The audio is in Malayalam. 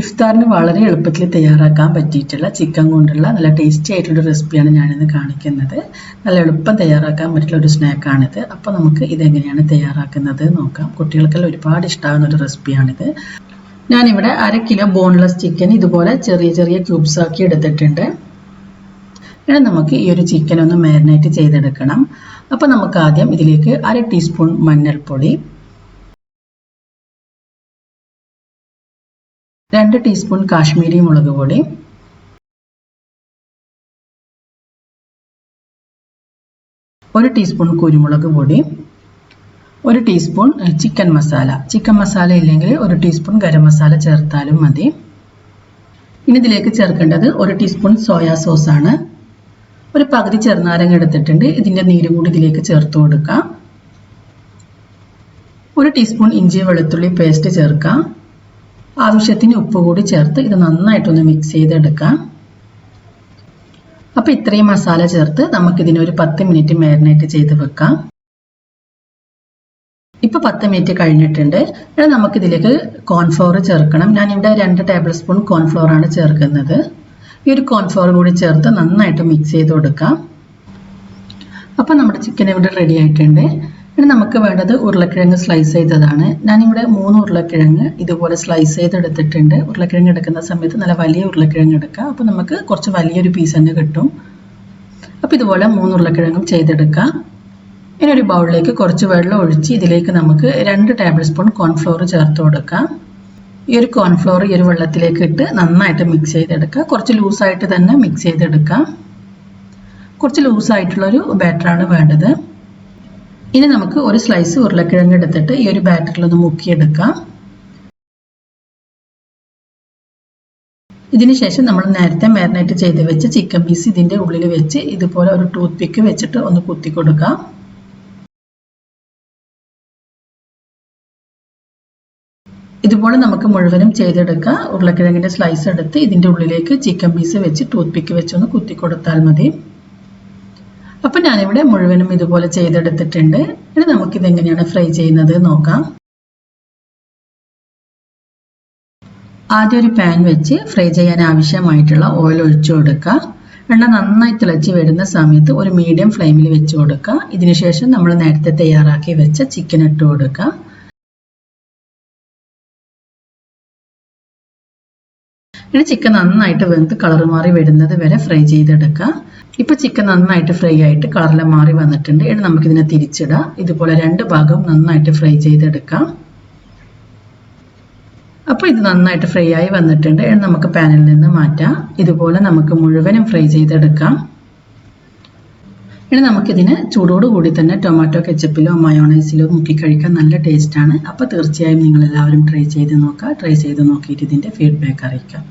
ഇഫ്താറിന് വളരെ എളുപ്പത്തിൽ തയ്യാറാക്കാൻ പറ്റിയിട്ടുള്ള ചിക്കൻ കൊണ്ടുള്ള നല്ല ടേസ്റ്റി ആയിട്ടുള്ള റെസിപ്പിയാണ് ഞാനിന്ന് കാണിക്കുന്നത്. നല്ല എളുപ്പം തയ്യാറാക്കാൻ പറ്റുന്ന ഒരു സ്നാക്കാണിത്. അപ്പോൾ നമുക്ക് ഇതെങ്ങനെയാണ് തയ്യാറാക്കുന്നത് നോക്കാം. കുട്ടികൾക്കെല്ലാം ഒരുപാട് ഇഷ്ടമാകുന്ന ഒരു റെസിപ്പിയാണിത്. ഞാനിവിടെ 1/2 കിലോ ബോൺലെസ് ചിക്കൻ ഇതുപോലെ ചെറിയ ചെറിയ ക്യൂബ്സ് ആക്കി എടുത്തിട്ടുണ്ട്. ഇനി നമുക്ക് ഈ ഒരു ചിക്കൻ ഒന്ന് മാരിനേറ്റ് ചെയ്തെടുക്കണം. അപ്പോൾ നമുക്ക് ആദ്യം ഇതിലേക്ക് 1/2 ടീസ്പൂൺ മഞ്ഞൾപ്പൊടി, 2 ടീസ്പൂൺ കാശ്മീരി മുളക് പൊടി, 1 ടീസ്പൂൺ കുരുമുളക് പൊടി, 1 ടീസ്പൂൺ ചിക്കൻ മസാല ഇല്ലെങ്കിൽ 1 ടീസ്പൂൺ ഗരം മസാല ചേർത്താലും മതി. ഇനി ഇതിലേക്ക് ചേർക്കേണ്ടത് 1 ടീസ്പൂൺ സോയാ സോസ് ആണ്. ഒരു പകുതി ചെറുനാരങ്ങ എടുത്തിട്ടുണ്ട്. ഇതിൻ്റെ നീര് കൂടി ഇതിലേക്ക് ചേർത്ത് കൊടുക്കാം. 1 ടീസ്പൂൺ ഇഞ്ചി വെളുത്തുള്ളി പേസ്റ്റ് ചേർക്കാം. ആവശ്യത്തിന് ഉപ്പ് കൂടി ചേർത്ത് ഇത് നന്നായിട്ടൊന്ന് മിക്സ് ചെയ്തെടുക്കാം. അപ്പോൾ ഇത്രയും മസാല ചേർത്ത് നമുക്കിതിനെ ഒരു 10 മിനിറ്റ് മാരിനേറ്റ് ചെയ്ത് വെക്കാം. ഇപ്പോൾ 10 മിനിറ്റ് കഴിഞ്ഞിട്ടുണ്ട്. ഇനി നമുക്കിതിലേക്ക് കോൺഫ്ലോർ ചേർക്കണം. ഞാനിവിടെ 2 ടേബിൾ സ്പൂൺ കോൺഫ്ലോർ ആണ് ചേർക്കുന്നത്. ഈ ഒരു കോൺഫ്ലോർ കൂടി ചേർത്ത് നന്നായിട്ട് മിക്സ് ചെയ്ത് കൊടുക്കാം. അപ്പോൾ നമ്മുടെ ചിക്കൻ ഇവിടെ റെഡി ആയിട്ടുണ്ട്. ഇനി നമുക്ക് വേണ്ടത് ഉരുളക്കിഴങ്ങ് സ്ലൈസ് ചെയ്തതാണ്. ഞാനിവിടെ 3 ഉരുളക്കിഴങ്ങ് ഇതുപോലെ സ്ലൈസ് ചെയ്തെടുത്തിട്ടുണ്ട്. ഉരുളക്കിഴങ്ങ് എടുക്കുന്ന സമയത്ത് നല്ല വലിയ ഉരുളക്കിഴങ്ങ് എടുക്കുക. അപ്പോൾ നമുക്ക് കുറച്ച് വലിയൊരു പീസ് തന്നെ കിട്ടും. അപ്പോൾ ഇതുപോലെ 3 ഉരുളക്കിഴങ്ങും ചെയ്തെടുക്കുക. ഇനി ഒരു ബൗളിലേക്ക് കുറച്ച് വെള്ളം ഒഴിച്ച് ഇതിലേക്ക് നമുക്ക് 2 ടേബിൾ സ്പൂൺ കോൺഫ്ലോർ ചേർത്ത് കൊടുക്കാം. ഈ ഒരു കോൺഫ്ലോർ ഈ ഒരു വെള്ളത്തിലേക്ക് ഇട്ട് നന്നായിട്ട് മിക്സ് ചെയ്തെടുക്കുക. കുറച്ച് ലൂസായിട്ട് തന്നെ മിക്സ് ചെയ്തെടുക്കാം. കുറച്ച് ലൂസായിട്ടുള്ളൊരു ബാറ്ററാണ് വേണ്ടത്. ഇനി നമുക്ക് ഒരു സ്ലൈസ് ഉരുളക്കിഴങ്ങ് എടുത്തിട്ട് ഈ ഒരു ബാറ്ററിലൊന്ന് മുക്കിയെടുക്കാം. ഇതിനുശേഷം നമ്മൾ നേരത്തെ മാരിനേറ്റ് ചെയ്ത് വെച്ച് ചിക്കൻ പീസ് ഇതിൻ്റെ ഉള്ളിൽ വെച്ച് ഇതുപോലെ ഒരു ടൂത്ത് പിക്ക് വെച്ചിട്ട് ഒന്ന് കുത്തി കൊടുക്കാം. ഇതുപോലെ നമുക്ക് മുഴുവനും ചെയ്തെടുക്കാം. ഉരുളക്കിഴങ്ങിൻ്റെ സ്ലൈസ് എടുത്ത് ഇതിൻ്റെ ഉള്ളിലേക്ക് ചിക്കൻ പീസ് വെച്ച് ടൂത്ത് പിക്ക് വെച്ചൊന്ന് കുത്തി കൊടുത്താൽ മതി. അപ്പം ഞാനിവിടെ മുഴുവനും ഇതുപോലെ ചെയ്തെടുത്തിട്ടുണ്ട്. ഇനി നമുക്കിതെങ്ങനെയാണ് ഫ്രൈ ചെയ്യുന്നത് നോക്കാം. ആദ്യം ഒരു പാൻ വെച്ച് ഫ്രൈ ചെയ്യാൻ ആവശ്യമായിട്ടുള്ള ഓയിൽ ഒഴിച്ചു കൊടുക്കുക. എണ്ണ നന്നായി തിളച്ച് വരുന്ന സമയത്ത് ഒരു മീഡിയം ഫ്ലെയിമിൽ വെച്ച് കൊടുക്കുക. ഇതിനുശേഷം നമ്മൾ നേരത്തെ തയ്യാറാക്കി വെച്ച ചിക്കൻ ഇട്ട് കൊടുക്കുക. ഇനി ചിക്കൻ നന്നായിട്ട് വെന്ത് കളർ മാറി വരുന്നത് വരെ ഫ്രൈ ചെയ്തെടുക്കുക. ഇപ്പോൾ ചിക്കൻ നന്നായിട്ട് ഫ്രൈ ആയിട്ട് കളറിൽ മാറി വന്നിട്ടുണ്ട്. ഇനി നമുക്കിതിനെ തിരിച്ചിടാം. ഇതുപോലെ 2 ഭാഗവും നന്നായിട്ട് ഫ്രൈ ചെയ്തെടുക്കാം. അപ്പോൾ ഇത് നന്നായിട്ട് ഫ്രൈ ആയി വന്നിട്ടുണ്ട്. ഇനി നമുക്ക് പാനിൽ നിന്ന് മാറ്റാം. ഇതുപോലെ നമുക്ക് മുഴുവനും ഫ്രൈ ചെയ്തെടുക്കാം. ഇനി നമുക്കിതിന് ചൂടോടുകൂടി തന്നെ ടൊമാറ്റോ കെച്ചപ്പിലോ മയോണൈസിലോ മുക്കി കഴിക്കാൻ നല്ല ടേസ്റ്റാണ്. അപ്പോൾ തീർച്ചയായും നിങ്ങളെല്ലാവരും ട്രൈ ചെയ്ത് നോക്കുക. ട്രൈ ചെയ്ത് നോക്കിയിട്ട് ഇതിൻ്റെ ഫീഡ്ബാക്ക് അറിയിക്കാം.